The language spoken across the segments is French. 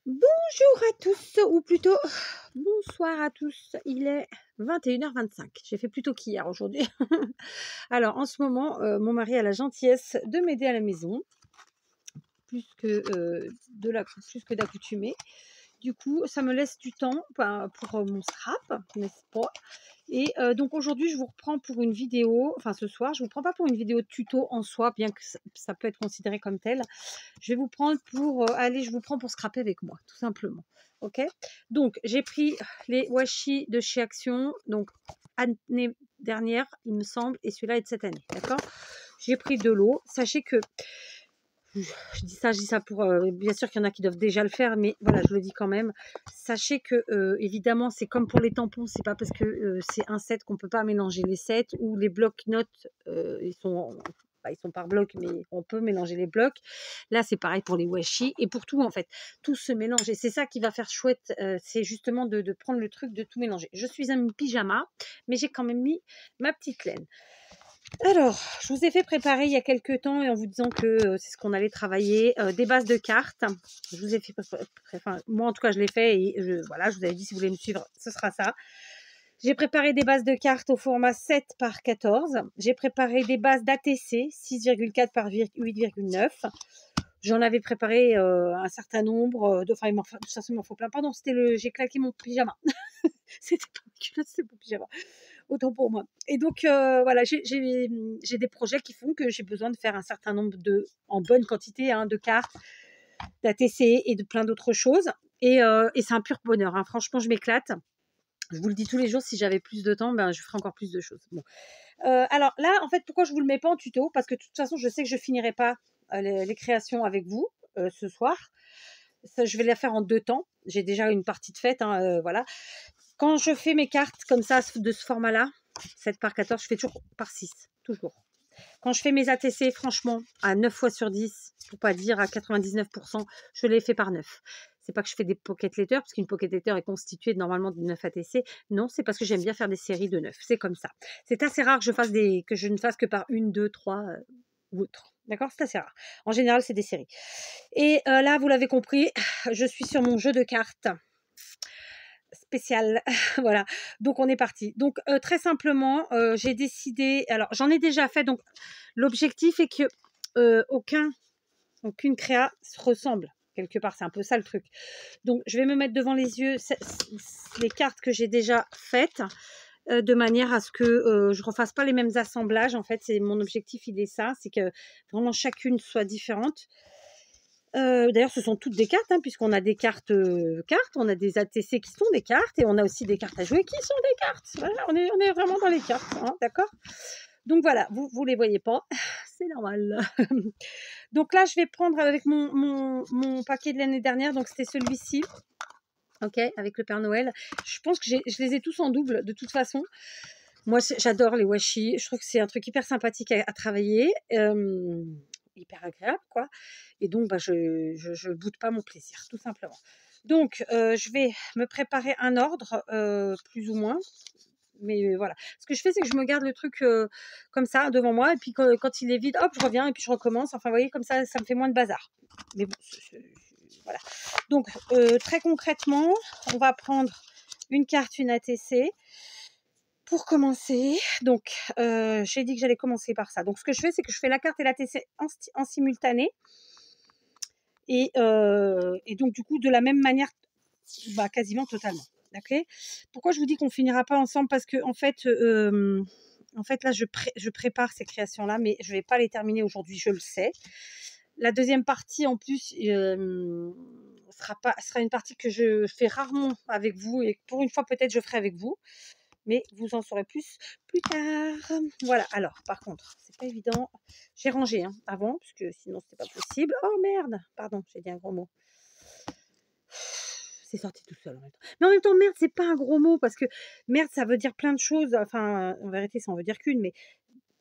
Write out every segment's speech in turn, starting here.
Bonjour à tous, ou plutôt bonsoir à tous. Il est 21h25. J'ai fait plus tôt qu'hier aujourd'hui. Alors, en ce moment, mon mari a la gentillesse de m'aider à la maison, plus que d'accoutumée. Du coup, ça me laisse du temps pour mon scrap, n'est-ce pas? Et donc aujourd'hui, je vous reprends pour une vidéo, enfin ce soir, je vous prends pas pour une vidéo de tuto en soi, bien que ça peut être considéré comme tel. Je vais vous prendre pour, allez, je vous prends pour scraper avec moi, tout simplement. OK? Donc j'ai pris les washi de chez Action, donc année dernière, il me semble, et celui-là est de cette année, d'accord? J'ai pris de l'eau. Sachez que je dis ça pour, bien sûr qu'il y en a qui doivent déjà le faire, mais voilà, je le dis quand même. Sachez que, évidemment, c'est comme pour les tampons, c'est pas parce que, c'est un set qu'on peut pas mélanger les sets, ou les blocs-notes, ils sont par bloc, mais on peut mélanger les blocs. Là, c'est pareil pour les washi et pour tout, en fait. Tout se mélange et c'est ça qui va faire chouette, c'est justement de prendre le truc de tout mélanger. Je suis en pyjama, mais j'ai quand même mis ma petite laine. Alors, je vous ai fait préparer il y a quelques temps et en vous disant que c'est ce qu'on allait travailler, des bases de cartes. Je vous ai fait, enfin, moi en tout cas je l'ai fait et voilà, je vous avais dit si vous voulez me suivre, ce sera ça. J'ai préparé des bases de cartes au format 7 par 14. J'ai préparé des bases d'ATC 6,4 par 8,9. J'en avais préparé un certain nombre. Enfin, de toute façon, il m'en faut plein. Pardon, j'ai claqué mon pyjama. C'était pas une culotte, c'était mon pyjama. Autant pour moi. Et donc, voilà, j'ai des projets qui font que j'ai besoin de faire un certain nombre en bonne quantité, hein, de cartes, d'ATC et de plein d'autres choses. Et c'est un pur bonheur, hein. Franchement, je m'éclate. Je vous le dis tous les jours, si j'avais plus de temps, ben, je ferais encore plus de choses. Bon. Alors là, en fait, pourquoi je vous le mets pas en tuto? Parce que de toute façon, je sais que je finirai pas les créations avec vous ce soir. Ça, je vais les faire en 2 temps. J'ai déjà une partie de faite, hein, voilà. Quand je fais mes cartes comme ça, de ce format-là, 7 par 14, je fais toujours par 6, toujours. Quand je fais mes ATC, franchement, à 9 fois sur 10, pour pas dire à 99%, je les fais par 9. C'est pas que je fais des pocket letters, parce qu'une pocket letter est constituée normalement de 9 ATC. Non, c'est parce que j'aime bien faire des séries de 9. C'est comme ça. C'est assez rare que je ne fasse que par 1, 2, 3 ou autre. D'accord? C'est assez rare. En général, c'est des séries. Et là, vous l'avez compris, je suis sur mon jeu de cartes spécial. Voilà. Donc, on est parti. Donc, très simplement, j'ai décidé. Alors, j'en ai déjà fait. Donc, l'objectif est que aucune créa se ressemble. Quelque part, c'est un peu ça le truc. Donc, je vais me mettre devant les yeux les cartes que j'ai déjà faites, de manière à ce que je refasse pas les mêmes assemblages. En fait, c'est mon objectif, il est ça, c'est que vraiment chacune soit différente. D'ailleurs, ce sont toutes des cartes, hein, puisqu'on a des cartes, on a des ATC qui sont des cartes et on a aussi des cartes à jouer qui sont des cartes. Voilà, on est vraiment dans les cartes, hein, d'accord? Donc voilà, vous les voyez pas, c'est normal. Donc là, je vais prendre avec mon paquet de l'année dernière, donc c'était celui-ci, OK, avec le Père Noël. Je pense que je les ai tous en double de toute façon. Moi, j'adore les washi. Je trouve que c'est un truc hyper sympathique à travailler, hyper agréable, quoi. Et donc, bah, je boude pas mon plaisir, tout simplement. Donc, je vais me préparer un ordre, plus ou moins. Mais voilà. Ce que je fais, c'est que je me garde le truc comme ça devant moi. Et puis, quand il est vide, hop, je reviens et puis je recommence. Enfin, vous voyez, comme ça me fait moins de bazar. Mais bon, voilà. Donc, très concrètement, on va prendre une carte, une ATC. Pour commencer, donc, j'ai dit que j'allais commencer par ça. Donc, ce que je fais, c'est que je fais la carte et la TC en simultané. Et donc, du coup, de la même manière, bah, quasiment totalement. OK? Pourquoi je vous dis qu'on finira pas ensemble? Parce que en fait, là, je prépare ces créations-là, mais je vais pas les terminer aujourd'hui, je le sais. La deuxième partie, en plus, sera une partie que je fais rarement avec vous et pour une fois, peut-être, je ferai avec vous. Mais vous en saurez plus tard. Voilà, alors par contre, c'est pas évident. J'ai rangé avant, parce que sinon c'était pas possible. Oh merde, pardon, j'ai dit un gros mot. C'est sorti tout seul en même temps. Mais en même temps, merde, c'est pas un gros mot, parce que merde, ça veut dire plein de choses. Enfin, en vérité, ça en veut dire qu'une, mais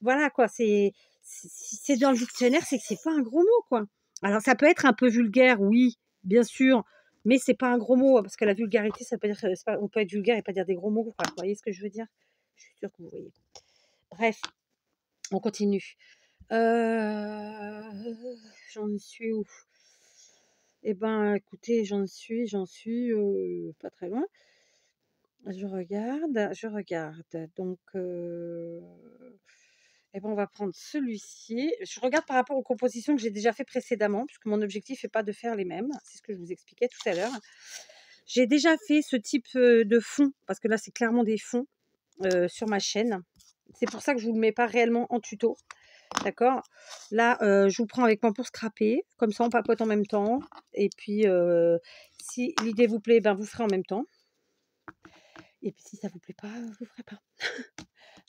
voilà quoi, si c'est dans le dictionnaire, c'est que c'est pas un gros mot, quoi. Alors ça peut être un peu vulgaire, oui, bien sûr, mais c'est pas un gros mot, parce que la vulgarité, ça peut dire, on peut être vulgaire et pas dire des gros mots, quoi. Vous voyez ce que je veux dire? Je suis sûre que vous voyez. Bref, on continue. J'en suis où? Eh ben, écoutez, j'en suis pas très loin. Je regarde. Donc, eh ben, on va prendre celui-ci. Je regarde par rapport aux compositions que j'ai déjà fait précédemment, puisque mon objectif n'est pas de faire les mêmes. C'est ce que je vous expliquais tout à l'heure. J'ai déjà fait ce type de fond, parce que là, c'est clairement des fonds sur ma chaîne. C'est pour ça que je ne vous le mets pas réellement en tuto. D'accord? Là, je vous prends avec moi pour scraper. Comme ça, on papote en même temps. Et puis, si l'idée vous plaît, ben, vous ferez en même temps. Et puis, si ça vous plaît pas, vous ferez pas.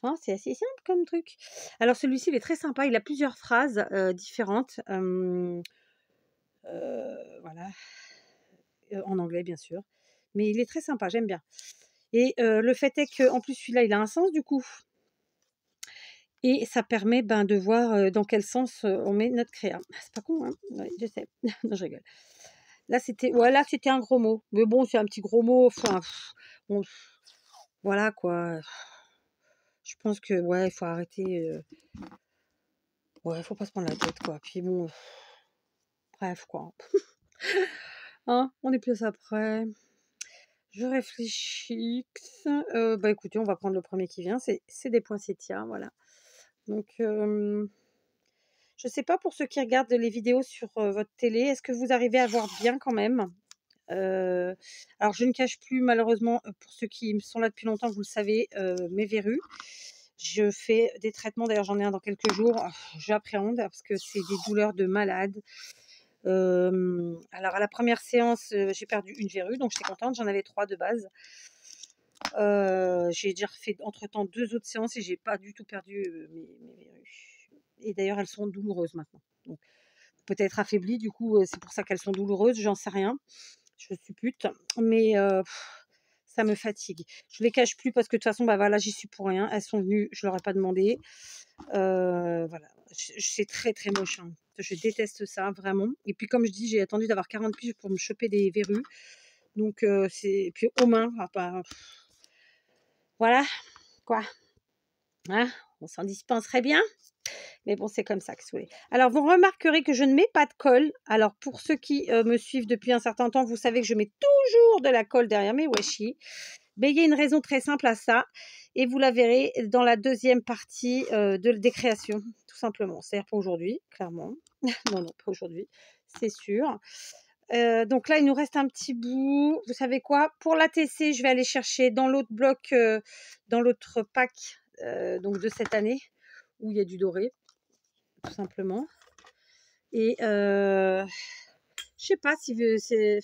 Hein, c'est assez simple comme truc. Alors, celui-ci, il est très sympa. Il a plusieurs phrases différentes. Voilà. En anglais, bien sûr. Mais il est très sympa, j'aime bien. Et le fait est qu'en plus, celui-là, il a un sens du coup. Et ça permet de voir dans quel sens on met notre créa. C'est pas con, hein? Ouais, je sais. Non, je rigole. Là, c'était un gros mot. Mais bon, c'est un petit gros mot. Enfin, bon, voilà quoi. Je pense que, ouais, il faut arrêter. Ouais, faut pas se prendre la tête, quoi. Puis bon, bref, quoi. Hein, on est plus après. Je réfléchis. Écoutez, on va prendre le premier qui vient. C'est des poinsettias, voilà. Donc, je sais pas pour ceux qui regardent les vidéos sur votre télé, est-ce que vous arrivez à voir bien quand même? Alors, je ne cache plus, malheureusement, pour ceux qui sont là depuis longtemps, vous le savez, mes verrues. Je fais des traitements, d'ailleurs, j'en ai un dans quelques jours. J'appréhende parce que c'est des douleurs de malade. Alors, à la première séance, j'ai perdu une verrue, donc j'étais contente. J'en avais 3 de base. J'ai déjà refait entre-temps 2 autres séances et j'ai pas du tout perdu mes verrues. Et d'ailleurs, elles sont douloureuses maintenant. Donc, peut-être affaiblies, du coup, c'est pour ça qu'elles sont douloureuses, j'en sais rien. Je suppute, mais ça me fatigue. Je les cache plus parce que de toute façon, voilà, j'y suis pour rien. Elles sont venues, je leur ai pas demandé. Voilà, c'est très très moche, hein. Je déteste ça vraiment. Et puis comme je dis, j'ai attendu d'avoir 40 piges pour me choper des verrues. Donc c'est puis aux mains, voilà quoi. Hein, on s'en dispenserait bien. Mais bon, c'est comme ça que c'est. Alors, vous remarquerez que je ne mets pas de colle. Alors, pour ceux qui me suivent depuis un certain temps, vous savez que je mets toujours de la colle derrière mes washi. Mais il y a une raison très simple à ça. Et vous la verrez dans la deuxième partie des créations, tout simplement. C'est-à-dire pas aujourd'hui, clairement. Non, pas aujourd'hui, c'est sûr. Donc là, il nous reste un petit bout. Vous savez quoi? Pour la TC, je vais aller chercher dans l'autre bloc, dans l'autre pack donc de cette année, où il y a du doré, tout simplement. Et je sais pas si c'est...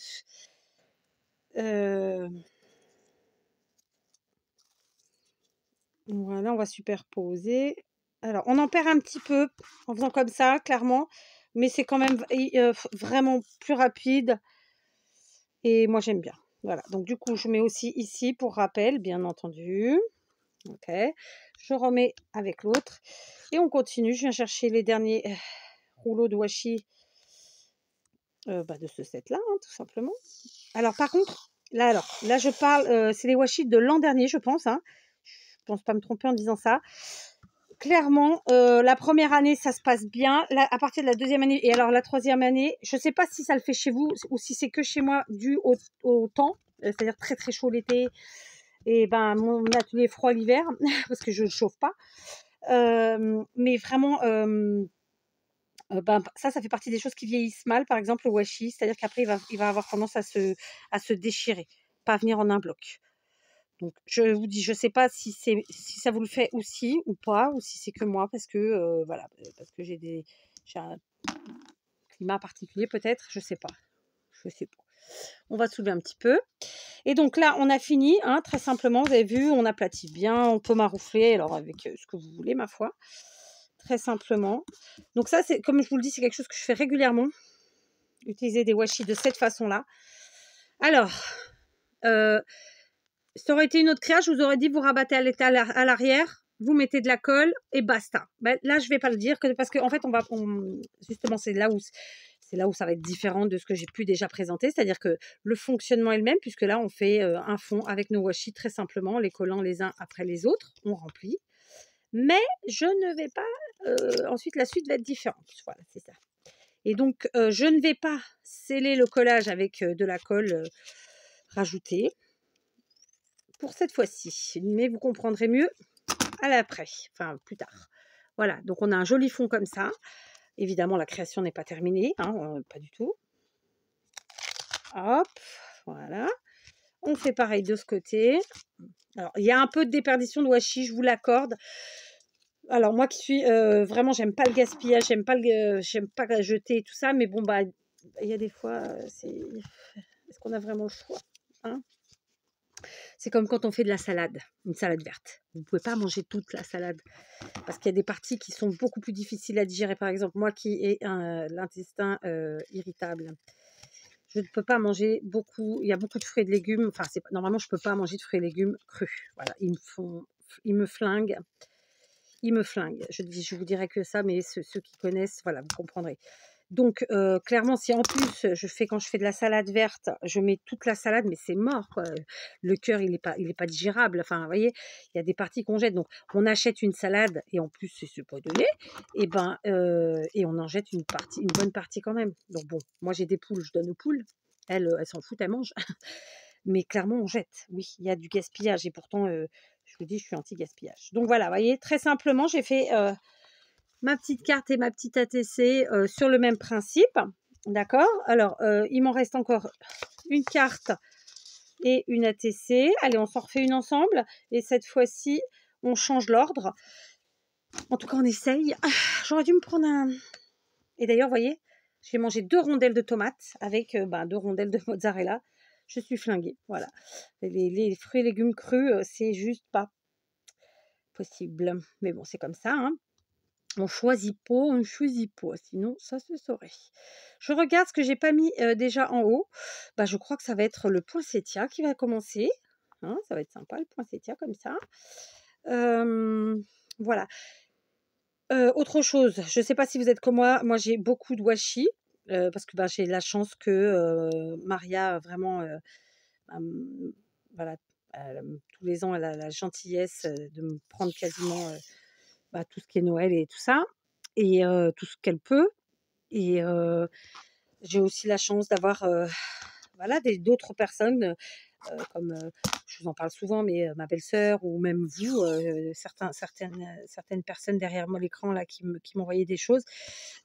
Voilà, on va superposer. Alors, on en perd un petit peu en faisant comme ça, clairement. Mais c'est quand même vraiment plus rapide. Et moi, j'aime bien. Voilà, donc du coup, je mets aussi ici pour rappel, bien entendu. Ok, je remets avec l'autre. Et on continue. Je viens chercher les derniers rouleaux de washi de ce set-là, hein, tout simplement. Alors, par contre, là, je parle, c'est les washi de l'an dernier, je pense. Hein. Je pense pas me tromper en disant ça. Clairement, la première année, ça se passe bien. Là, à partir de la deuxième année, et alors la troisième année, je ne sais pas si ça le fait chez vous ou si c'est que chez moi dû au temps, c'est-à-dire très très chaud l'été et mon atelier froid l'hiver parce que je ne chauffe pas. Mais vraiment, ça fait partie des choses qui vieillissent mal. Par exemple, le washi, c'est-à-dire qu'après, il va avoir tendance à se déchirer, pas venir en un bloc. Donc, je vous dis, je ne sais pas si ça vous le fait aussi ou pas, ou si c'est que moi, parce que voilà, parce que j'ai un climat particulier peut-être, je sais pas. On va soulever un petit peu. Et donc là, on a fini, hein, très simplement. Vous avez vu, on aplatit bien, on peut maroufler, alors avec ce que vous voulez, ma foi, très simplement. Donc ça, c'est comme je vous le dis, c'est quelque chose que je fais régulièrement. Utiliser des washi de cette façon-là. Alors, ça aurait été une autre créa, je vous aurais dit, vous rabattez à l'arrière, vous mettez de la colle et basta. Là, je ne vais pas le dire parce qu'en fait, justement, c'est là où ça va être différent de ce que j'ai pu déjà présenter. C'est-à-dire que le fonctionnement est le même, puisque là, on fait un fond avec nos washi très simplement, les collant les uns après les autres. On remplit. Mais je ne vais pas... ensuite, la suite va être différente. Voilà, c'est ça. Et donc, je ne vais pas sceller le collage avec de la colle rajoutée pour cette fois-ci. Mais vous comprendrez mieux à l'après, enfin plus tard. Voilà, donc on a un joli fond comme ça. Évidemment, la création n'est pas terminée, hein, pas du tout. Hop, voilà. On fait pareil de ce côté. Alors, il y a un peu de déperdition de washi, je vous l'accorde. Alors, moi qui suis vraiment, j'aime pas le gaspillage, j'aime pas jeter et tout ça, mais bon, bah, il y a des fois, est-ce qu'on a vraiment le choix, hein? C'est comme quand on fait de la salade, une salade verte. Vous ne pouvez pas manger toute la salade parce qu'il y a des parties qui sont beaucoup plus difficiles à digérer. Par exemple, moi qui ai l'intestin irritable, je ne peux pas manger beaucoup. Il y a beaucoup de fruits et de légumes. Enfin, normalement, je ne peux pas manger de fruits et légumes crus. Voilà, ils me flinguent. Ils me flinguent. Je vous dirais que ça, mais ceux qui connaissent, voilà, vous comprendrez. Donc, clairement, si en plus, quand je fais de la salade verte, je mets toute la salade, mais c'est mort, quoi. Le cœur, il est pas digérable. Enfin, vous voyez, il y a des parties qu'on jette. Donc, on achète une salade, et en plus, c'est ce pot de lait, et on en jette une bonne partie quand même. Donc, bon, moi, j'ai des poules, je donne aux poules. Elles s'en foutent, elles mangent. Mais clairement, on jette. Oui, il y a du gaspillage, et pourtant, je vous dis, je suis anti-gaspillage. Donc, voilà, vous voyez, très simplement, j'ai fait... ma petite carte et ma petite ATC sur le même principe. D'accord? Alors, il m'en reste encore une carte et une ATC. Allez, on s'en refait une ensemble. Et cette fois-ci, on change l'ordre. En tout cas, on essaye. J'aurais dû me prendre un... Et d'ailleurs, vous voyez, j'ai mangé 2 rondelles de tomates avec 2 rondelles de mozzarella. Je suis flinguée. Voilà. Les fruits et légumes crus, c'est juste pas possible. Mais bon, c'est comme ça, hein. On choisit pas, sinon ça se saurait. Je regarde ce que j'ai pas mis déjà en haut. Bah, je crois que ça va être le poinsettia qui va commencer. Hein, ça va être sympa le poinsettia comme ça. Voilà. Autre chose, je ne sais pas si vous êtes comme moi j'ai beaucoup de washi parce que j'ai la chance que Maria vraiment, voilà, tous les ans elle a la gentillesse de me prendre quasiment tout ce qui est Noël et tout ça. Et tout ce qu'elle peut. Et j'ai aussi la chance d'avoir voilà, d'autres personnes comme je vous en parle souvent, mais ma belle-sœur ou même vous, certaines personnes derrière moi l'écran là qui m'envoyaient des choses.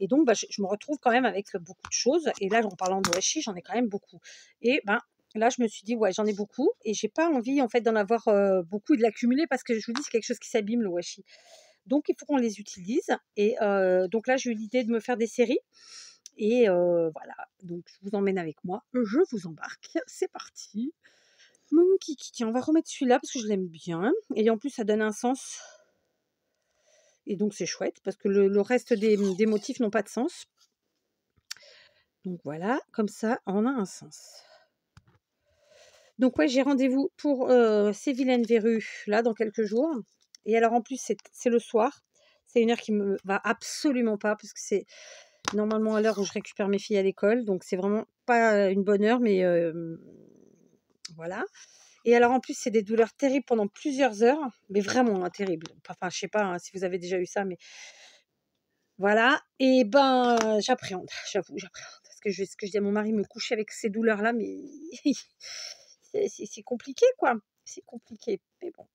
Et donc je me retrouve quand même avec beaucoup de choses. Et là, en parlant de washi, j'en ai quand même beaucoup. Et là, je me suis dit, ouais, j'en ai beaucoup et j'ai pas envie en fait d'en avoir beaucoup et de l'accumuler parce que je vous dis, c'est quelque chose qui s'abîme le washi. Donc, il faut qu'on les utilise. Et donc là, j'ai eu l'idée de me faire des séries. Et voilà, donc je vous emmène avec moi. Je vous embarque. C'est parti. Mon kiki, tiens, on va remettre celui-là parce que je l'aime bien. Et en plus, ça donne un sens. Et donc, c'est chouette parce que le reste des motifs n'ont pas de sens. Donc voilà, comme ça, on a un sens. Donc ouais, j'ai rendez-vous pour ces vilaines verrues là dans quelques jours. Et alors en plus, c'est le soir. C'est une heure qui me va absolument pas parce que c'est normalement à l'heure où je récupère mes filles à l'école. Donc c'est vraiment pas une bonne heure, mais voilà. Et alors en plus, c'est des douleurs terribles pendant plusieurs heures, mais vraiment terribles. Enfin, je sais pas si vous avez déjà eu ça, mais voilà. Et j'appréhende, j'avoue, j'appréhende. Parce que ce que je dis à mon mari, me coucher avec ces douleurs-là, mais c'est compliqué, quoi. C'est compliqué. Mais bon,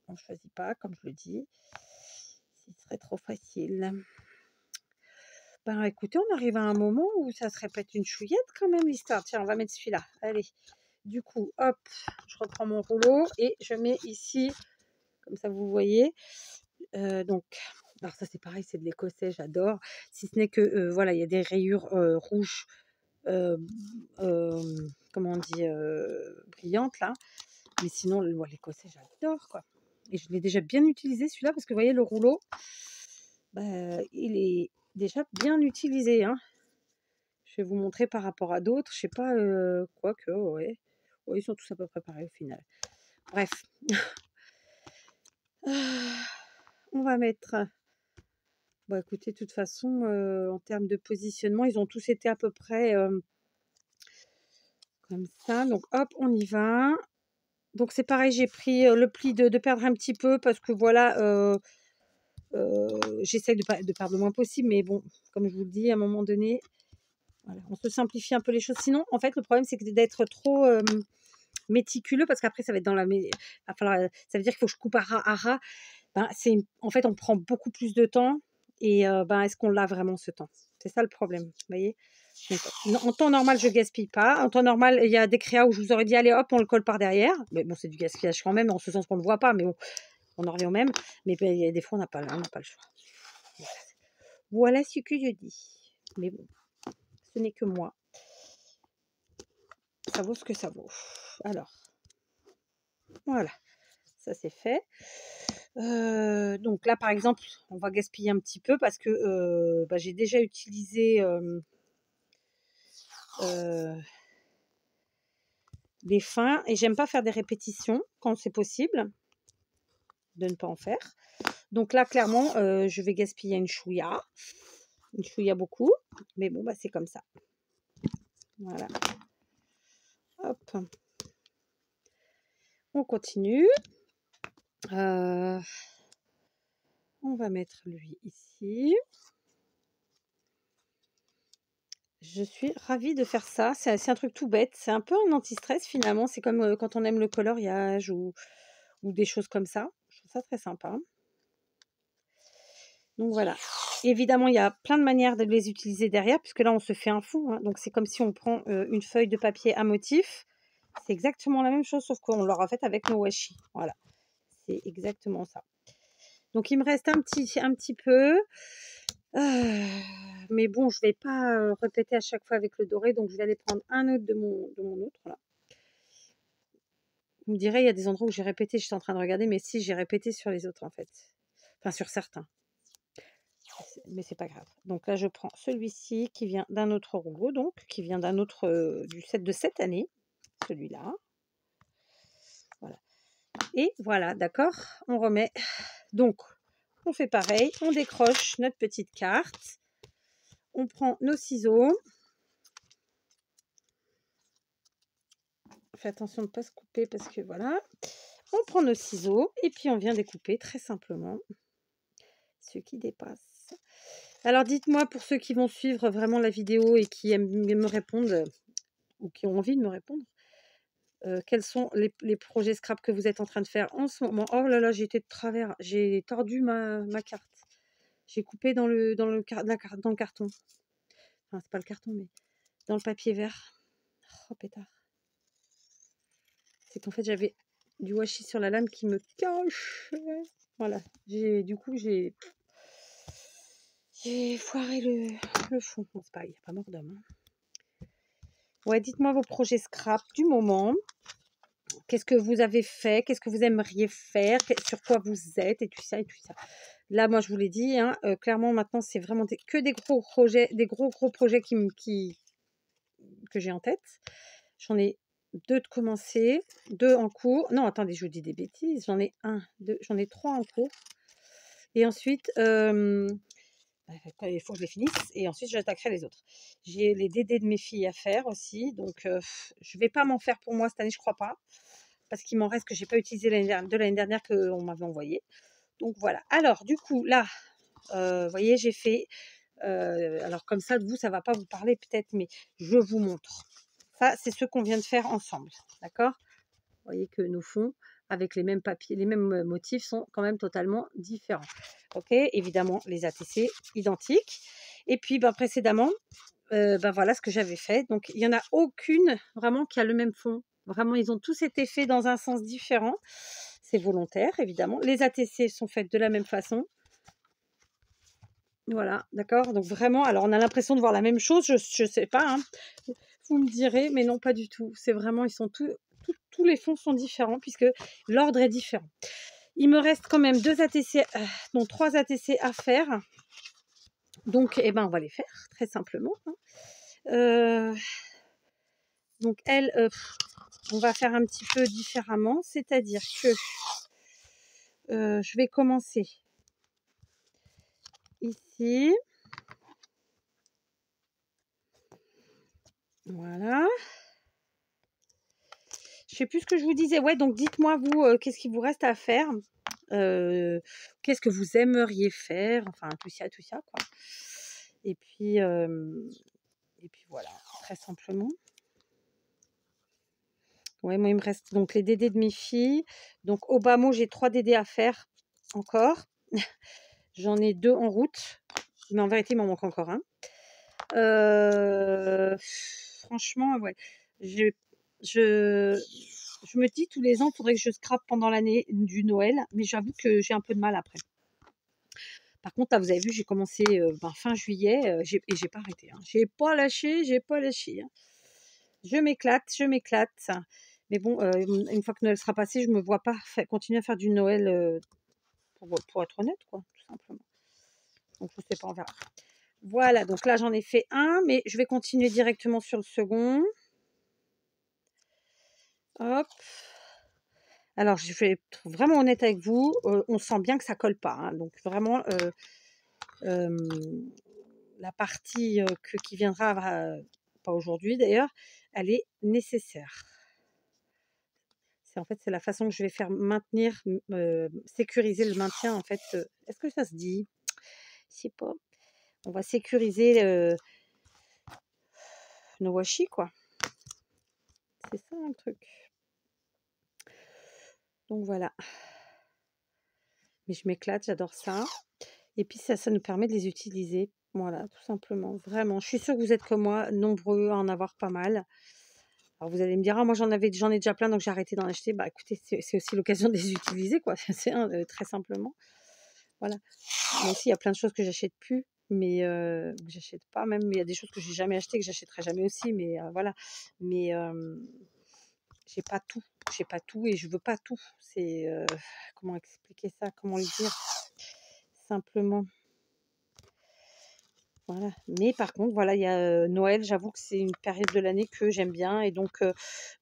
on ne choisit pas, comme je le dis. Ce serait trop facile. Écoutez, on arrive à un moment où ça se répète une chouillette quand même, l'histoire. Tiens, on va mettre celui-là. Allez. Du coup, hop, je reprends mon rouleau et je mets ici, comme ça vous voyez. Donc, alors ça c'est pareil, c'est de l'écossais, j'adore. Si ce n'est que, voilà, il y a des rayures rouges, comment on dit, brillantes là. Mais sinon, l'écossais, j'adore, quoi. Et je l'ai déjà bien utilisé celui-là parce que vous voyez le rouleau, il est déjà bien utilisé, hein. Je vais vous montrer par rapport à d'autres. Je sais pas, quoique, ouais. Ouais, ils sont tous à peu près pareils au final. Bref. On va mettre... écoutez, de toute façon, en termes de positionnement, ils ont tous été à peu près comme ça. Donc, hop, on y va. Donc, c'est pareil, j'ai pris le pli de perdre un petit peu parce que, voilà, j'essaye de perdre le moins possible. Mais bon, comme je vous le dis, à un moment donné, Voilà, on se simplifie un peu les choses. Sinon, en fait, le problème, c'est d'être trop méticuleux, parce qu'après, ça va être dans la... va falloir, ça veut dire qu'il faut que je coupe à ras. Ben, en fait, on prend beaucoup plus de temps. Et ben, est-ce qu'on l'a vraiment ce temps? C'est ça le problème, vous voyez? Donc, en temps normal, je gaspille pas. En temps normal, il y a des créas où je vous aurais dit, allez hop, on le colle par derrière. Mais bon, c'est du gaspillage quand même, dans ce sens qu'on ne le voit pas. Mais bon, on en revient au même. Mais ben, il y a des fois, on n'a pas le choix. Voilà ce que je dis. Mais bon, ce n'est que moi. Ça vaut ce que ça vaut. Alors, voilà. Ça, c'est fait. Donc là, par exemple, on va gaspiller un petit peu parce que bah, j'ai déjà utilisé des fins et j'aime pas faire des répétitions quand c'est possible de ne pas en faire. Donc là, clairement, je vais gaspiller une chouïa beaucoup, mais bon, bah, c'est comme ça. Voilà. Hop. On continue. On va mettre lui ici. Je suis ravie de faire ça. C'est un truc tout bête. C'est un peu un anti-stress finalement. C'est comme quand on aime le coloriage ou des choses comme ça. Je trouve ça très sympa. Donc voilà. Évidemment, il y a plein de manières de les utiliser derrière, puisque là, on se fait un fond. Hein. Donc c'est comme si on prend une feuille de papier à motif. C'est exactement la même chose, sauf qu'on l'aura fait avec nos washi. Voilà. C'est exactement ça. Donc il me reste un petit peu. Mais bon, je ne vais pas répéter à chaque fois avec le doré, donc je vais aller prendre un autre de mon autre. Là. Vous me direz, il y a des endroits où j'ai répété, j'étais en train de regarder, mais si, j'ai répété sur les autres en fait. Enfin, sur certains. Mais c'est pas grave. Donc là, je prends celui-ci qui vient d'un autre rouleau, donc qui vient d'un autre du set de cette année, celui-là. Voilà. Et voilà, d'accord. On remet. Donc, on fait pareil. On décroche notre petite carte. On prend nos ciseaux. Fais attention de ne pas se couper parce que voilà. On prend nos ciseaux et puis on vient découper très simplement ce qui dépasse. Alors dites-moi pour ceux qui vont suivre vraiment la vidéo et qui aiment me répondre ou qui ont envie de me répondre, quels sont les projets scrap que vous êtes en train de faire en ce moment? Oh là là, j'ai été de travers, j'ai tordu ma carte. J'ai coupé dans le carton. Enfin, c'est pas le carton, mais dans le papier vert. Oh pétard. C'est qu'en fait, j'avais du washi sur la lame qui me cache. Voilà. Du coup, j'ai foiré le fond. Bon, c'est pas, il n'y a pas mort d'homme. Hein. Ouais, dites-moi vos projets scrap du moment. Qu'est-ce que vous avez fait? Qu'est-ce que vous aimeriez faire? Sur quoi vous êtes? Et tout ça, et tout ça. Là, moi, je vous l'ai dit, hein, clairement, maintenant, c'est vraiment que des gros projets, des gros projets que j'ai en tête. J'en ai 2 de commencer, 2 en cours. Non, attendez, je vous dis des bêtises. J'en ai 1, 2, j'en ai 3 en cours. Et ensuite, il faut que je les finisse. Et ensuite, j'attaquerai les autres. J'ai les DD de mes filles à faire aussi. Donc, je ne vais pas m'en faire pour moi cette année, je crois pas. Parce qu'il m'en reste que je n'ai pas utilisé de l'année dernière qu'on m'avait envoyé. Donc, voilà. Alors, du coup, là, vous voyez, j'ai fait... alors, comme ça, vous, ça ne va pas vous parler peut-être, mais je vous montre. Ça, c'est ce qu'on vient de faire ensemble. D'accord? Vous voyez que nos fonds, avec les mêmes papiers, les mêmes motifs, sont quand même totalement différents. Ok, évidemment, les ATC identiques. Et puis, ben, précédemment, ben, voilà ce que j'avais fait. Donc, il n'y en a aucune vraiment qui a le même fond. Vraiment, ils ont tous été faits dans un sens différent. C'est volontaire, évidemment. Les ATC sont faites de la même façon. Voilà, d'accord. Donc, vraiment, alors on a l'impression de voir la même chose. Je ne sais pas, hein. Vous me direz, mais non, pas du tout. C'est vraiment, ils sont tous les fonds sont différents puisque l'ordre est différent. Il me reste quand même 2 ATC, donc 3 ATC à faire. Donc, eh ben, on va les faire très simplement. Hein. Donc, elle, on va faire un petit peu différemment. C'est-à-dire que je vais commencer ici. Voilà. Je sais plus ce que je vous disais. Ouais, donc dites-moi, vous, qu'est-ce qu'il vous reste à faire? Qu'est-ce que vous aimeriez faire? Enfin, tout ça, quoi. Et puis, Et puis voilà, très simplement. Ouais, moi, il me reste donc les DD de mes filles. Donc, au bas mot, j'ai 3 DD à faire encore. J'en ai 2 en route. Mais en vérité, il m'en manque encore un. Franchement, ouais. Je, je, je me dis tous les ans, il faudrait que je scrape pendant l'année du Noël. Mais j'avoue que j'ai un peu de mal après. Par contre, là, vous avez vu, j'ai commencé fin juillet et j'ai pas arrêté. Hein. J'ai pas lâché, j'ai pas lâché. Hein. Je m'éclate, je m'éclate. Mais bon, une fois que Noël sera passé, je me vois pas continuer à faire du Noël pour être honnête, quoi, tout simplement. Donc, je sais pas, on verra. Voilà, donc là, j'en ai fait un, mais je vais continuer directement sur le second. Hop. Alors, je vais être vraiment honnête avec vous. On sent bien que ça colle pas. Hein, donc, vraiment, la partie qui viendra, pas aujourd'hui d'ailleurs, elle est nécessaire. En fait, c'est la façon que je vais faire maintenir, sécuriser le maintien en fait. Est-ce que ça se dit? Je sais pas. On va sécuriser nos washi quoi. C'est ça le truc. Donc voilà. Mais je m'éclate, j'adore ça. Et puis ça nous permet de les utiliser. Voilà, tout simplement. Vraiment. Je suis sûre que vous êtes comme moi, nombreux à en avoir pas mal. Alors vous allez me dire, ah, moi j'en ai déjà plein, donc j'ai arrêté d'en acheter. Bah écoutez, c'est aussi l'occasion de les utiliser, quoi. C'est très simplement. Voilà. Moi aussi, il y a plein de choses que j'achète plus, mais que j'achète pas même. Mais il y a des choses que j'ai jamais achetées, que j'achèterai jamais aussi. Mais voilà. Mais j'ai pas tout. J'ai pas tout et je veux pas tout. C'est comment expliquer ça? Comment le dire? Simplement. Voilà. Mais par contre, voilà, il y a Noël, j'avoue que c'est une période de l'année que j'aime bien. Et donc,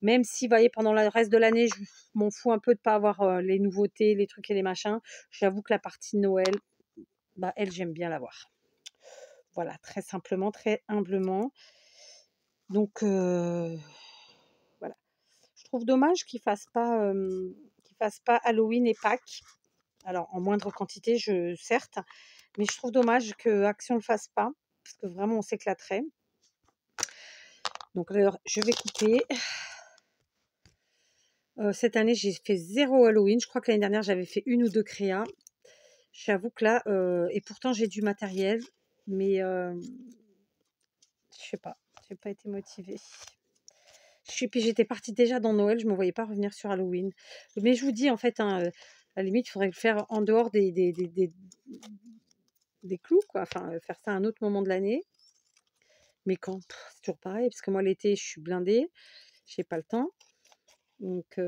même si, vous voyez, pendant le reste de l'année, je m'en fous un peu de pas avoir les nouveautés, les trucs et les machins, j'avoue que la partie Noël, bah, elle, j'aime bien l'avoir. Voilà, très simplement, très humblement. Donc, voilà. Je trouve dommage qu'ils fassent pas Halloween et Pâques. Alors, en moindre quantité, certes, mais je trouve dommage que Action ne le fasse pas, parce que vraiment, on s'éclaterait. Donc, alors, je vais couper. Cette année, j'ai fait 0 Halloween. Je crois que l'année dernière, j'avais fait 1 ou 2 créas. J'avoue que là, et pourtant j'ai du matériel, mais je sais pas, j'ai pas été motivée. Puis j'étais partie déjà dans Noël, je me voyais pas revenir sur Halloween. Mais je vous dis, en fait, hein, à la limite, il faudrait le faire en dehors des clous, quoi. Enfin, faire ça à un autre moment de l'année. Mais quand? C'est toujours pareil, parce que moi, l'été, je suis blindée, j'ai pas le temps. Donc,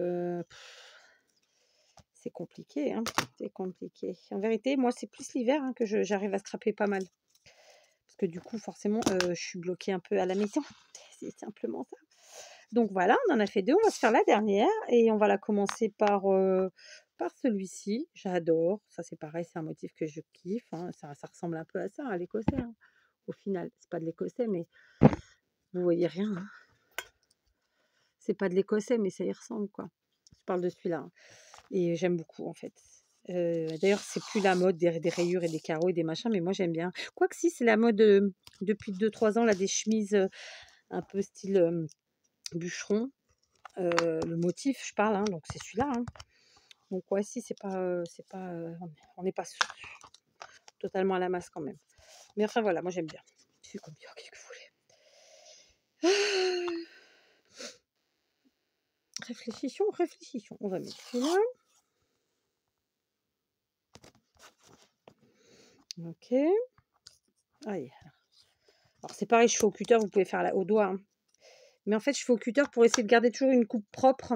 c'est compliqué, hein, c'est compliqué. En vérité, moi, c'est plus l'hiver hein, que j'arrive à scraper pas mal. Parce que du coup, forcément, je suis bloquée un peu à la maison. C'est simplement ça. Donc voilà, on en a fait 2. On va se faire la dernière et on va la commencer par celui-ci. J'adore. Ça, c'est pareil, c'est un motif que je kiffe. Hein. Ça ressemble un peu à ça, à l'écossais. Hein. Au final, c'est pas de l'écossais, mais vous voyez rien. Hein. C'est pas de l'écossais, mais ça y ressemble, quoi. Je parle de celui-là. Hein. Et j'aime beaucoup, en fait. D'ailleurs, c'est plus la mode des rayures et des carreaux et des machins, mais moi j'aime bien. Quoique si, c'est la mode depuis 2-3 ans, là, des chemises un peu style bûcheron. Le motif, je parle, hein, donc c'est celui-là. Hein. Donc ouais, si, on n'est pas totalement à la masse quand même. Mais enfin voilà, moi j'aime bien. C'est comme bien, qu'est-ce que vous voulez. Réfléchissons, réfléchissons. On va mettre celui-là. Ok. Allez. Alors c'est pareil, je fais au cutter, vous pouvez faire au doigt. Hein. Mais en fait, je fais au cutter pour essayer de garder toujours une coupe propre.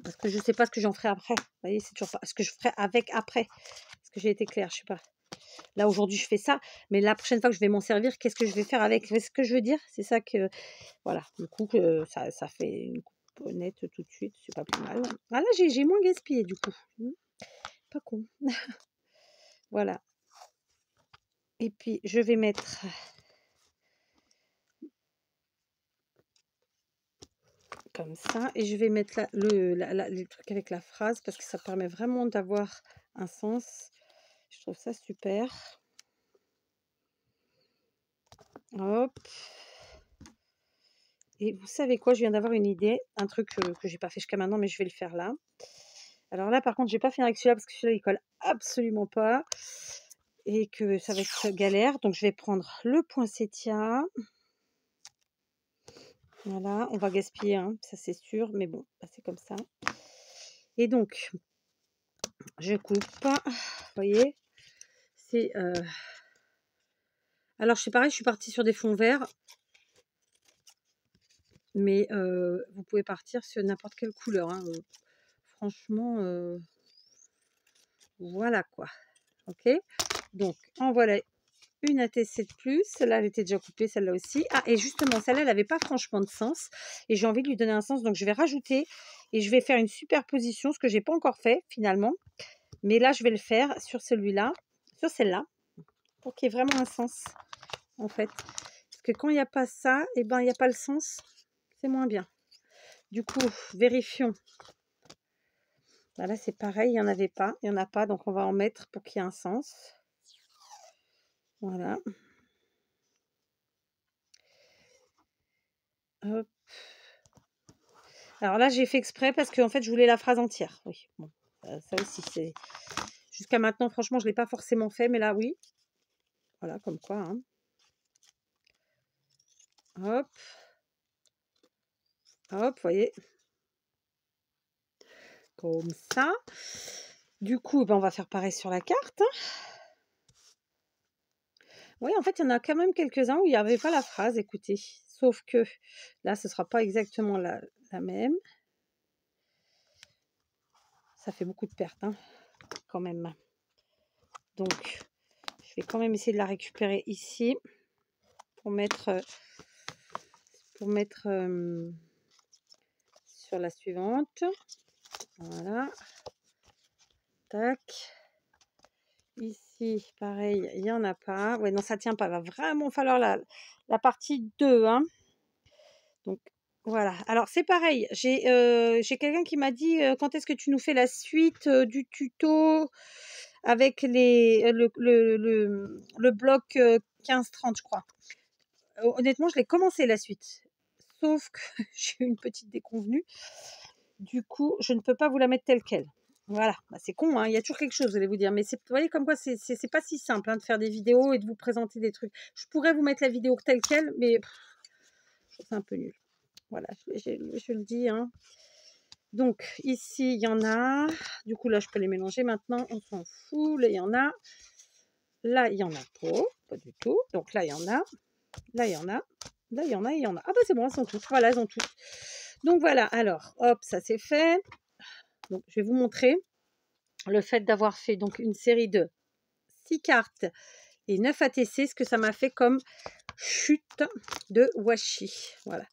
Parce que je ne sais pas ce que j'en ferai après. Vous voyez, c'est toujours pas ce que je ferai avec après. Est-ce que j'ai été claire? Je sais pas. Là, aujourd'hui, je fais ça. Mais la prochaine fois que je vais m'en servir, qu'est-ce que je vais faire avec? C'est ce que je veux dire? C'est ça que... Voilà. Du coup, ça fait une coupe nette tout de suite. C'est pas plus mal. Ah là, j'ai moins gaspillé, du coup. Pas con. Voilà. Et puis, je vais mettre... comme ça. Et je vais mettre le truc avec la phrase parce que ça permet vraiment d'avoir un sens. Je trouve ça super. Hop. Et vous savez quoi? Je viens d'avoir une idée, un truc que j'ai pas fait jusqu'à maintenant, mais je vais le faire là. Alors là, par contre, j'ai pas fini avec celui-là parce que celui-là, il colle absolument pas et que ça va être galère. Donc, je vais prendre le poinsettia. Voilà, on va gaspiller, hein, ça c'est sûr, mais bon, bah, c'est comme ça. Et donc, je coupe, vous voyez, c'est... Alors, c'est pareil, je suis partie sur des fonds verts, mais vous pouvez partir sur n'importe quelle couleur, hein, franchement, voilà quoi. Ok, donc en voilà une ATC de plus. Celle-là, elle était déjà coupée, celle-là aussi. Ah, et justement, celle-là, elle n'avait pas franchement de sens. Et j'ai envie de lui donner un sens, donc je vais rajouter et je vais faire une superposition, ce que j'ai pas encore fait finalement. Mais là, je vais le faire sur celui-là, sur celle-là, pour qu'il y ait vraiment un sens, en fait. Parce que quand il n'y a pas ça, et ben, il n'y a pas le sens, c'est moins bien. Du coup, vérifions. Bah là, c'est pareil, il n'y en avait pas, il n'y en a pas, donc on va en mettre pour qu'il y ait un sens. Voilà. Hop. Alors là, j'ai fait exprès parce que en fait, je voulais la phrase entière. Oui, bon, ça aussi, c'est... Jusqu'à maintenant, franchement, je ne l'ai pas forcément fait, mais là, oui. Voilà, comme quoi. Hein. Hop. Hop, vous voyez. Comme ça. Du coup, ben, on va faire pareil sur la carte. Oui, en fait, il y en a quand même quelques-uns où il n'y avait pas la phrase, écoutez. Sauf que là, ce ne sera pas exactement la même. Ça fait beaucoup de pertes, hein, quand même. Donc, je vais quand même essayer de la récupérer ici pour mettre sur la suivante. Voilà. Tac. Ici, pareil, il n'y en a pas. Ouais, non, ça tient pas. Il va vraiment falloir la partie 2. Hein. Donc, voilà. Alors, c'est pareil. J'ai quelqu'un qui m'a dit quand est-ce que tu nous fais la suite du tuto avec le bloc 15-30, je crois. Honnêtement, je l'ai commencé la suite. Sauf que j'ai eu une petite déconvenue. Du coup, je ne peux pas vous la mettre telle qu'elle. Voilà, bah, c'est con, hein. Il y a toujours quelque chose, vous allez vous dire. Mais vous voyez comme quoi c'est pas si simple hein, de faire des vidéos et de vous présenter des trucs. Je pourrais vous mettre la vidéo telle qu'elle, mais je trouve ça un peu nul. Voilà, je le dis. Hein. Donc, ici, il y en a. Du coup, là, je peux les mélanger maintenant. On s'en fout. Là, il y en a. Là, il y en a pas du tout. Donc, là, il y en a. Là, il y en a. Là, il y en a, il y en a. Ah, bah, c'est bon, elles sont toutes. Voilà, elles ont toutes. Donc, voilà. Alors, hop, ça, c'est fait. Donc, je vais vous montrer le fait d'avoir fait donc une série de 6 cartes et 9 ATC, ce que ça m'a fait comme chute de washi. Voilà,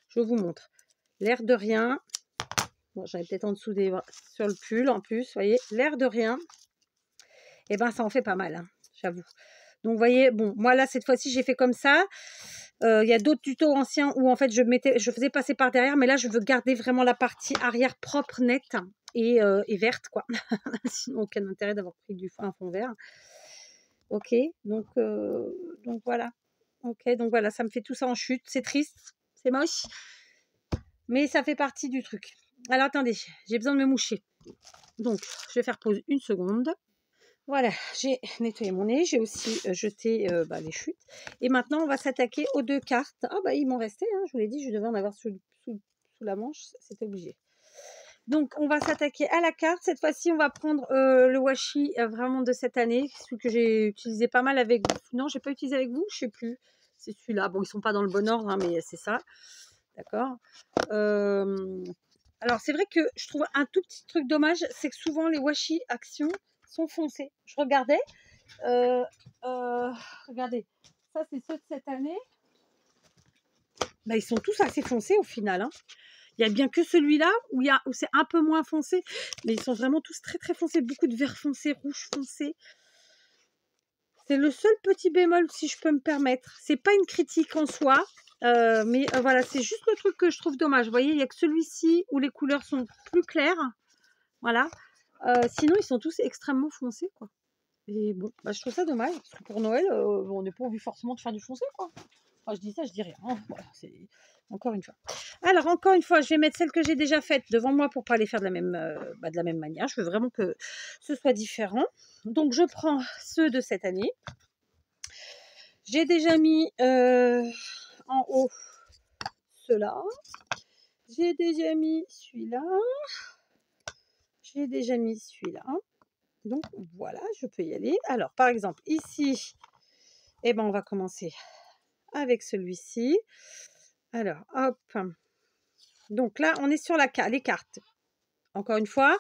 je vous montre. L'air de rien. Bon, j'avais peut-être en dessous sur le pull en plus, vous voyez, l'air de rien. Et ben, ça en fait pas mal, hein, j'avoue. Donc, vous voyez, bon, moi là, cette fois-ci, j'ai fait comme ça. Il y a d'autres tutos anciens où en fait, je faisais passer par derrière, mais là, je veux garder vraiment la partie arrière propre, nette et verte, quoi. Sinon, aucun intérêt d'avoir pris un fond vert. Ok, donc voilà. Ok, donc voilà, ça me fait tout ça en chute. C'est triste, c'est moche, mais ça fait partie du truc. Alors attendez, j'ai besoin de me moucher. Donc, je vais faire pause une seconde. Voilà, j'ai nettoyé mon nez, j'ai aussi jeté les chutes. Et maintenant, on va s'attaquer aux 2 cartes. Ah bah, il m'en restait, hein, je vous l'ai dit, je devais en avoir sous la manche, c'était obligé. Donc, on va s'attaquer à la carte. Cette fois-ci, on va prendre le washi vraiment de cette année, celui que j'ai utilisé pas mal avec vous. Non, j'ai pas utilisé avec vous, je sais plus. C'est celui-là. Bon, ils sont pas dans le bon ordre, hein, mais c'est ça. D'accord. Alors, c'est vrai que je trouve un tout petit truc dommage, c'est que souvent les washi Action sont foncés. Je regardais. Regardez, ça c'est ceux de cette année. Bah, ils sont tous assez foncés au final. Hein. Il n'y a bien que celui-là où c'est un peu moins foncé, mais ils sont vraiment tous très très foncés, beaucoup de vert foncé, rouge foncé. C'est le seul petit bémol, si je peux me permettre. C'est pas une critique en soi, mais voilà, c'est juste le truc que je trouve dommage. Vous voyez, il n'y a que celui-ci où les couleurs sont plus claires. Voilà. Sinon, ils sont tous extrêmement foncés, quoi. Et bon, bah, je trouve ça dommage, parce que pour Noël, on n'est pas envie forcément de faire du foncé, quoi. Quand je dis ça, je dis rien, hein. Voilà, c'est encore une fois. Alors, encore une fois, je vais mettre celle que j'ai déjà faite devant moi pour pas les faire de la même manière. Je veux vraiment que ce soit différent. Donc, je prends ceux de cette année. J'ai déjà mis en haut ceux-là. J'ai déjà mis celui-là. J'ai déjà mis celui-là. Donc, voilà, je peux y aller. Alors, par exemple, ici, eh ben, on va commencer avec celui-ci. Alors, hop. Donc là, on est sur les cartes. Encore une fois,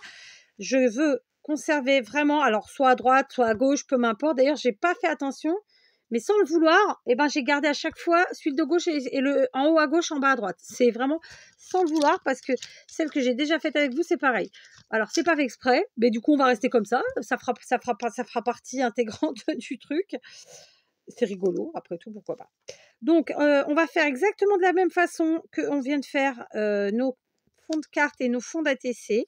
je veux conserver vraiment, alors soit à droite, soit à gauche, peu m'importe. D'ailleurs, j'ai pas fait attention, mais sans le vouloir, eh ben, j'ai gardé à chaque fois celui de gauche et le en haut à gauche, en bas à droite. C'est vraiment sans le vouloir parce que celle que j'ai déjà faite avec vous, c'est pareil. Alors, c'est pas fait exprès, mais du coup, on va rester comme ça. Ça fera partie intégrante du truc. C'est rigolo, après tout, pourquoi pas. Donc, on va faire exactement de la même façon qu'on vient de faire nos fonds de cartes et nos fonds d'ATC.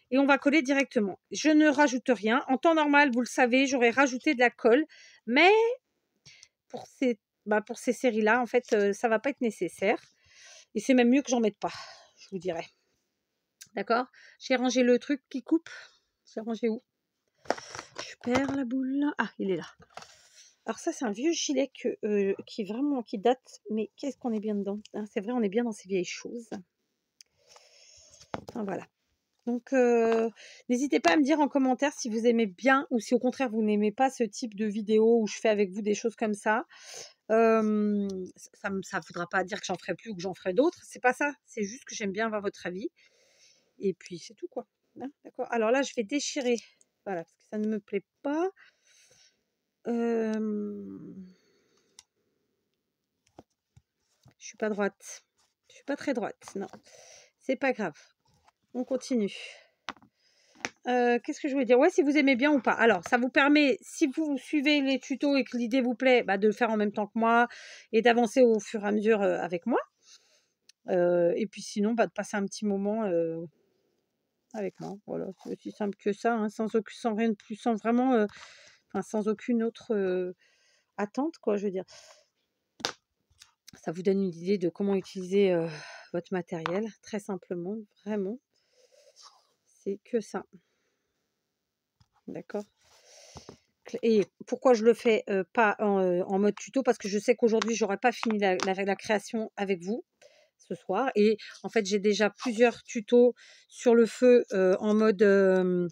Et on va coller directement. Je ne rajoute rien. En temps normal, vous le savez, j'aurais rajouté de la colle. Mais pour ces séries-là, en fait, ça ne va pas être nécessaire. Et c'est même mieux que j'en mette pas, je vous dirais. D'accord? J'ai rangé le truc qui coupe. J'ai rangé où? Je perds la boule. Ah, il est là. Alors ça, c'est un vieux gilet qui date. Mais qu'est-ce qu'on est bien dedans, hein? C'est vrai, on est bien dans ces vieilles choses. Enfin, voilà. Donc, n'hésitez pas à me dire en commentaire si vous aimez bien ou si au contraire vous n'aimez pas ce type de vidéo où je fais avec vous des choses comme ça. Ça ne voudra pas dire que j'en ferai plus ou que j'en ferai d'autres. C'est pas ça. C'est juste que j'aime bien avoir votre avis. Et puis c'est tout, quoi. Hein, d'accord. Alors là, je vais déchirer. Voilà, parce que ça ne me plaît pas. Je suis pas droite. Je suis pas très droite. Non, c'est pas grave. On continue. Qu'est-ce que je voulais dire? Ouais, si vous aimez bien ou pas. Alors, ça vous permet, si vous suivez les tutos et que l'idée vous plaît, de le faire en même temps que moi et d'avancer au fur et à mesure avec moi. Et puis sinon, de passer un petit moment avec moi. Voilà, c'est aussi simple que ça, hein, sans rien de plus, sans vraiment, sans aucune autre attente, quoi, je veux dire. Ça vous donne une idée de comment utiliser votre matériel, très simplement, vraiment. C'est que ça. D'accord? Et pourquoi je le fais pas en mode tuto? Parce que je sais qu'aujourd'hui, j'aurais pas fini la création avec vous ce soir. Et en fait, j'ai déjà plusieurs tutos sur le feu en mode,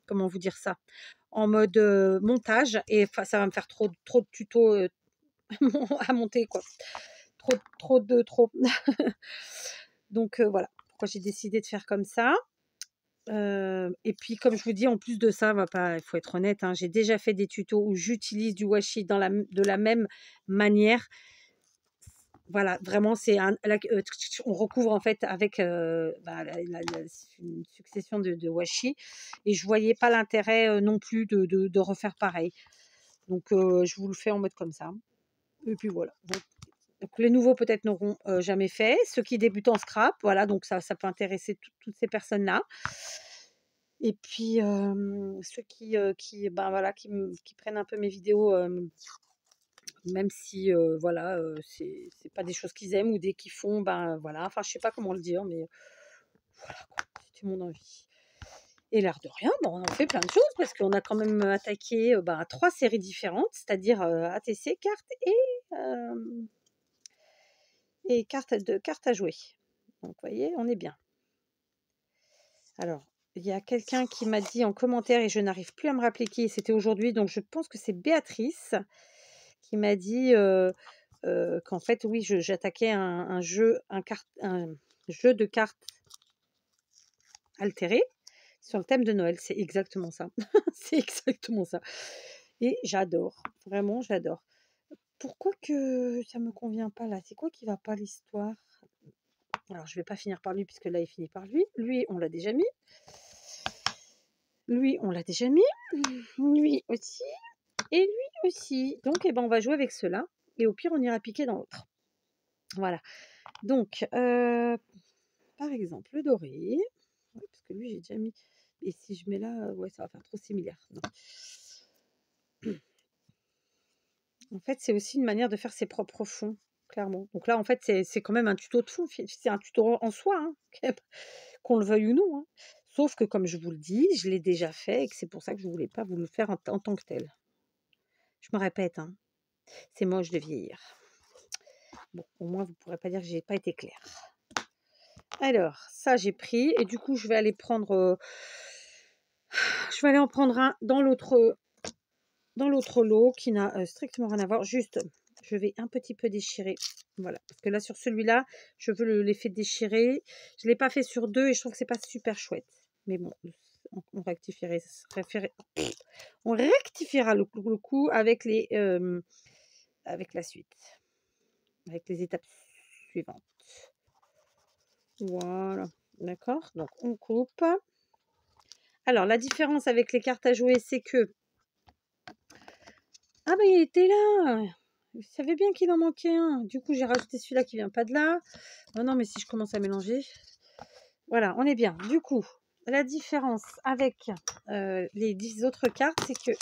comment vous dire ça? En mode montage. Et ça va me faire trop de tutos à monter, quoi. Trop. Donc voilà pourquoi j'ai décidé de faire comme ça. Et puis comme je vous dis, en plus de ça, il faut être honnête, hein, j'ai déjà fait des tutos où j'utilise du washi de la même manière. Voilà, vraiment, on recouvre en fait avec une succession de washi, et je voyais pas l'intérêt non plus de refaire pareil. Donc je vous le fais en mode comme ça. Et puis voilà. Donc les nouveaux peut-être n'auront jamais fait. Ceux qui débutent en scrap, voilà, donc ça peut intéresser toutes ces personnes-là. Et puis ceux qui prennent un peu mes vidéos, même si voilà, c'est pas des choses qu'ils aiment ou des qu'ils font, voilà, enfin je sais pas comment le dire, mais voilà quoi, c'était mon envie. Et l'air de rien, on en fait plein de choses parce qu'on a quand même attaqué 3 séries différentes, c'est-à-dire ATC, cartes et cartes à jouer. Donc vous voyez, on est bien. Alors, il y a quelqu'un qui m'a dit en commentaire, et je n'arrive plus à me rappeler qui, c'était aujourd'hui, donc je pense que c'est Béatrice qui m'a dit qu'en fait, oui, j'attaquais un jeu de cartes altéré sur le thème de Noël. C'est exactement ça. C'est exactement ça. Et j'adore, vraiment, j'adore. Pourquoi que ça me convient pas là? C'est quoi qui va pas, l'histoire? Alors, je vais pas finir par lui puisque là, il finit par lui. Lui, on l'a déjà mis. Lui, on l'a déjà mis. Lui aussi. Et lui aussi. Donc, on va jouer avec ceux-là. Et au pire, on ira piquer dans l'autre. Voilà. Donc, par exemple, le doré. Ouais, parce que lui, j'ai déjà mis. Et si je mets là, ouais, ça va faire trop similaire. Non. En fait, c'est aussi une manière de faire ses propres fonds, clairement. Donc là, en fait, c'est quand même un tuto de fond, c'est un tuto en soi, hein, qu'on le veuille ou non, hein. Sauf que, comme je vous le dis, je l'ai déjà fait et que c'est pour ça que je ne voulais pas vous le faire en tant que tel. Je me répète, hein, c'est moche de vieillir. Bon, au moins, vous ne pourrez pas dire que j'ai pas été claire. Alors, ça, j'ai pris. Et du coup, je vais aller prendre... je vais aller en prendre un dans l'autre lot qui n'a strictement rien à voir. Juste, je vais un petit peu déchirer. Voilà. Parce que là, sur celui-là, je veux l'effet déchiré. Je ne l'ai pas fait sur 2 et je trouve que c'est pas super chouette. Mais bon, on rectifierait, on rectifiera le coup avec avec la suite. Avec les étapes suivantes. Voilà. D'accord? Donc, on coupe. Alors, la différence avec les cartes à jouer, c'est que... Ah, bah, il était là! Je savais bien qu'il en manquait un. Du coup, j'ai rajouté celui-là qui vient pas de là. Oh non, mais si je commence à mélanger... Voilà, on est bien. Du coup, la différence avec les 10 autres cartes, c'est que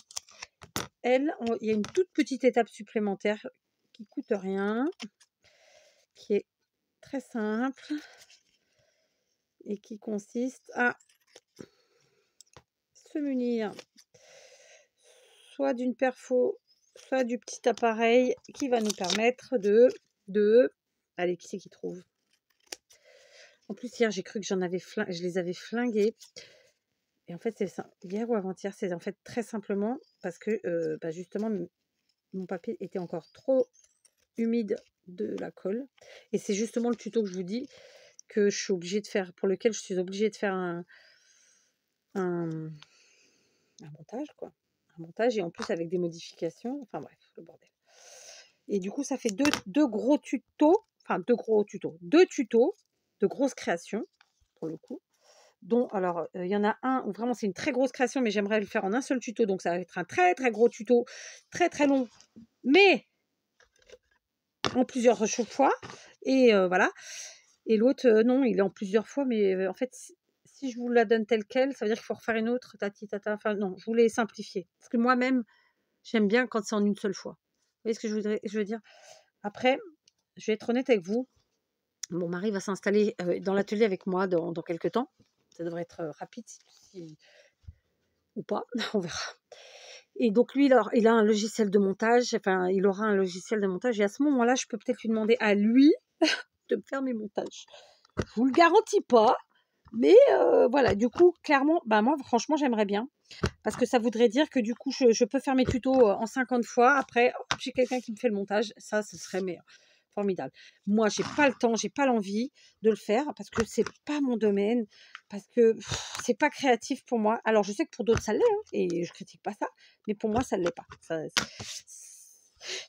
il y a une toute petite étape supplémentaire qui coûte rien, qui est très simple et qui consiste à se munir soit d'une perfo, soit du petit appareil qui va nous permettre de... Allez, qui c'est qui trouve? En plus, hier, j'ai cru que je les avais flingués. Et en fait, c'est ça. Hier ou avant-hier, c'est en fait très simplement parce que justement, mon papier était encore trop humide de la colle. Et c'est justement le tuto que je vous dis que je suis obligée de faire, pour lequel je suis obligée de faire un montage, quoi. Un montage et en plus avec des modifications. Enfin bref, le bordel. Et du coup, ça fait deux gros tutos. Enfin, deux tutos de grosses créations, pour le coup. Dont, alors, il y en a un où vraiment c'est une très grosse création, mais j'aimerais le faire en un seul tuto. Donc, ça va être un très, très gros tuto, très, très long, mais en plusieurs fois. Et voilà. Et l'autre, non, il est en plusieurs fois, mais en fait, si je vous la donne telle quelle, ça veut dire qu'il faut refaire une autre, tati, tata. Enfin, non, je voulais simplifier. Parce que moi-même, j'aime bien quand c'est en une seule fois. Vous voyez ce que je veux dire? Après, je vais être honnête avec vous. Mon mari va s'installer dans l'atelier avec moi dans quelques temps. Ça devrait être rapide ou pas, on verra. Et donc lui, il a un logiciel de montage, enfin il aura un logiciel de montage et à ce moment-là, je peux peut-être lui demander à lui de me faire mes montages. Je vous le garantis pas, mais voilà, du coup, clairement, moi franchement, j'aimerais bien. Parce que ça voudrait dire que du coup, je peux faire mes tutos en 50 fois. Après, j'ai quelqu'un qui me fait le montage. Ça, ce serait formidable. Moi, j'ai pas le temps, j'ai pas l'envie de le faire parce que c'est pas mon domaine, parce que c'est pas créatif pour moi. Alors, je sais que pour d'autres, ça l'est, hein, et je critique pas ça, mais pour moi, ça ne l'est pas.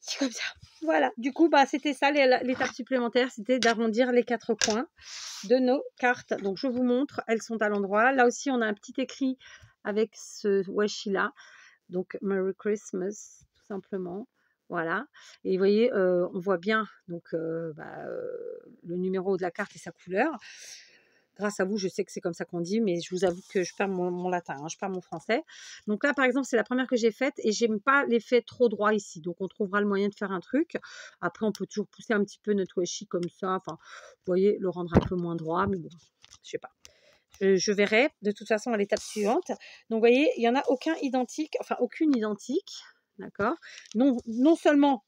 C'est comme ça. Voilà. Du coup, c'était ça l'étape supplémentaire, c'était d'arrondir les 4 coins de nos cartes. Donc, je vous montre, elles sont à l'endroit. Là aussi, on a un petit écrit avec ce washi là. Donc, Merry Christmas, tout simplement. Voilà. Et vous voyez, on voit bien donc, le numéro de la carte et sa couleur. Grâce à vous, je sais que c'est comme ça qu'on dit, mais je vous avoue que je perds mon latin, hein, je perds mon français. Donc là, par exemple, c'est la première que j'ai faite et j'aime pas l'effet trop droit ici. Donc, on trouvera le moyen de faire un truc. Après, on peut toujours pousser un petit peu notre washi comme ça. Enfin, vous voyez, le rendre un peu moins droit, mais bon, je sais pas. Je verrai de toute façon à l'étape suivante. Donc, vous voyez, il n'y en a aucune identique. D'accord. Non seulement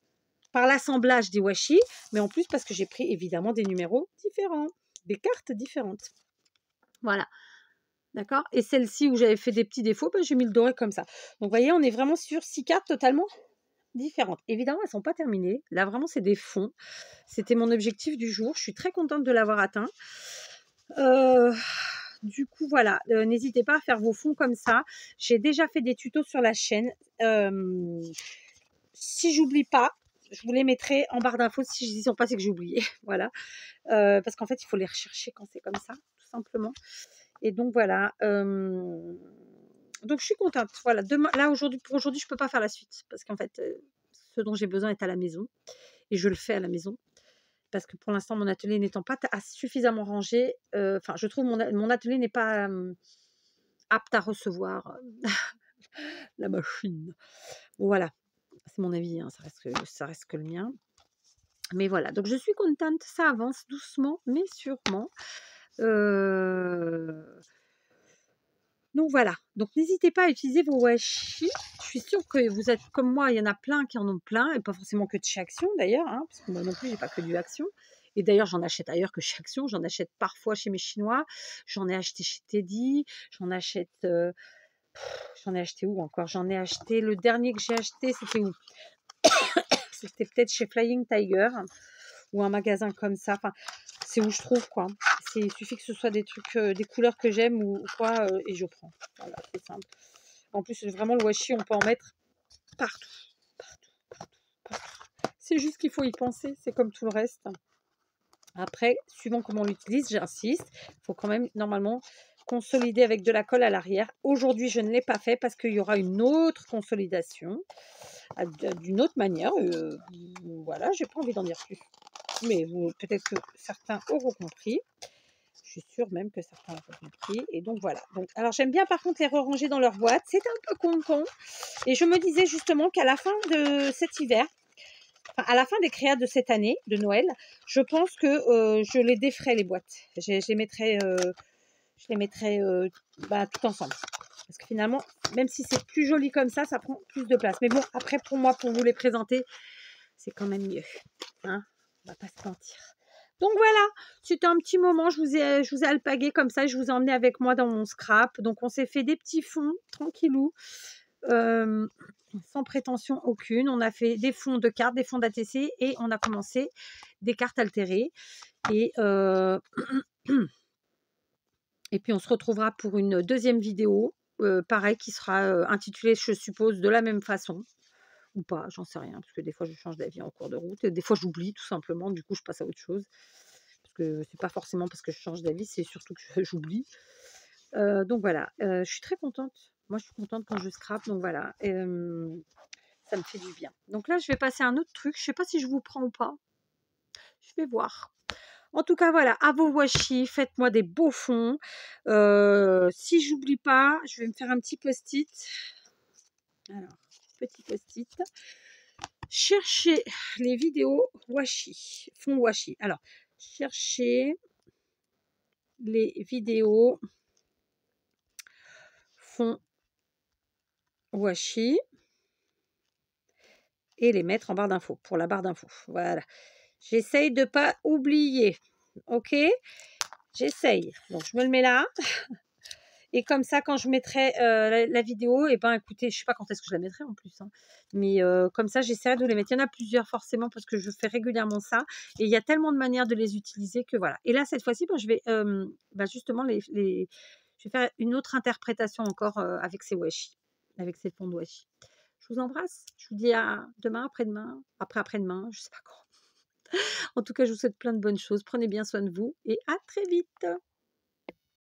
par l'assemblage des washi, mais en plus parce que j'ai pris évidemment des numéros différents, des cartes différentes. Voilà. D'accord. Et celle-ci où j'avais fait des petits défauts, j'ai mis le doré comme ça. Donc, vous voyez, on est vraiment sur 6 cartes totalement différentes. Évidemment, elles ne sont pas terminées. Là, vraiment, c'est des fonds. C'était mon objectif du jour. Je suis très contente de l'avoir atteint. Du coup, voilà, n'hésitez pas à faire vos fonds comme ça. J'ai déjà fait des tutos sur la chaîne. Si j'oublie pas, je vous les mettrai en barre d'infos. Si ils sont pas, c'est que j'ai oublié. Voilà. Parce qu'en fait, il faut les rechercher quand c'est comme ça, tout simplement. Et donc, voilà. Donc, je suis contente. Voilà. Pour aujourd'hui, je ne peux pas faire la suite. Parce qu'en fait, ce dont j'ai besoin est à la maison. Et je le fais à la maison. Parce que pour l'instant, mon atelier n'étant pas suffisamment rangé, je trouve mon atelier n'est pas apte à recevoir la machine. Voilà, c'est mon avis, hein, ça reste que le mien. Mais voilà, donc je suis contente, ça avance doucement, mais sûrement. Donc voilà, donc n'hésitez pas à utiliser vos washi. Je suis sûre que vous êtes comme moi, il y en a plein qui en ont plein, et pas forcément que de chez Action d'ailleurs, hein, parce que moi non plus, j'ai pas que du Action. Et d'ailleurs, j'en achète ailleurs que chez Action, j'en achète parfois chez mes Chinois, j'en ai acheté chez Teddy, j'en ai acheté où encore? J'en ai acheté, le dernier que j'ai acheté, c'était où? C'était peut-être chez Flying Tiger, ou un magasin comme ça. Enfin, c'est où je trouve, quoi. Il suffit que ce soit des trucs, des couleurs que j'aime ou quoi, et je prends. Voilà, c'est simple. En plus, vraiment, le washi, on peut en mettre partout, partout, partout, partout. C'est juste qu'il faut y penser, c'est comme tout le reste. Après, suivant comment on l'utilise, j'insiste, il faut quand même, normalement, consolider avec de la colle à l'arrière. Aujourd'hui, je ne l'ai pas fait parce qu'il y aura une autre consolidation, d'une autre manière. Voilà, j'ai pas envie d'en dire plus. Mais peut-être que certains auront compris. Je suis sûre même que certains auront compris. Et donc voilà. Donc, alors j'aime bien par contre les ranger dans leur boîte. C'est un peu con. Et je me disais justement qu'à la fin de cet hiver, enfin, à la fin des créas de cette année, de Noël, je pense que je les déferai les boîtes. Je les mettrai tout ensemble. Parce que finalement, même si c'est plus joli comme ça prend plus de place. Mais bon, après pour moi, pour vous les présenter, c'est quand même mieux. Hein, on va pas se mentir. Donc voilà, c'était un petit moment, je vous ai alpagué comme ça, je vous ai emmené avec moi dans mon scrap. Donc on s'est fait des petits fonds, tranquillou, sans prétention aucune. On a fait des fonds de cartes, des fonds d'ATC et on a commencé des cartes altérées. Et, et puis on se retrouvera pour une deuxième vidéo, pareil, qui sera intitulée, je suppose, de la même façon. Ou pas, j'en sais rien, parce que des fois je change d'avis en cours de route, et des fois j'oublie tout simplement, du coup je passe à autre chose. Parce que c'est pas forcément parce que je change d'avis, c'est surtout que j'oublie. Donc voilà, je suis très contente. Moi je suis contente quand je scrape, donc voilà. Ça me fait du bien. Donc là je vais passer à un autre truc, je sais pas si je vous prends ou pas. Je vais voir. En tout cas, voilà, à vos washi, faites-moi des beaux fonds. Si j'oublie pas, je vais me faire un petit post-it. Alors, petit post-it. Cherchez les vidéos washi, fond washi. Alors, cherchez les vidéos fond washi et les mettre en barre d'infos, pour la barre d'infos. Voilà. J'essaye de ne pas oublier. Ok? J'essaye. Donc, je me le mets là. Et comme ça, quand je mettrai la vidéo, et ben écoutez, je sais pas quand est-ce que je la mettrai en plus, hein, mais comme ça, j'essaierai de les mettre. Il y en a plusieurs forcément parce que je fais régulièrement ça. Et il y a tellement de manières de les utiliser que voilà. Et là, cette fois-ci, je vais justement je vais faire une autre interprétation encore avec ces washi, avec ces fonds de washi. Je vous embrasse. Je vous dis à demain, après-demain, après-après-demain, je sais pas quand. En tout cas, je vous souhaite plein de bonnes choses. Prenez bien soin de vous et à très vite.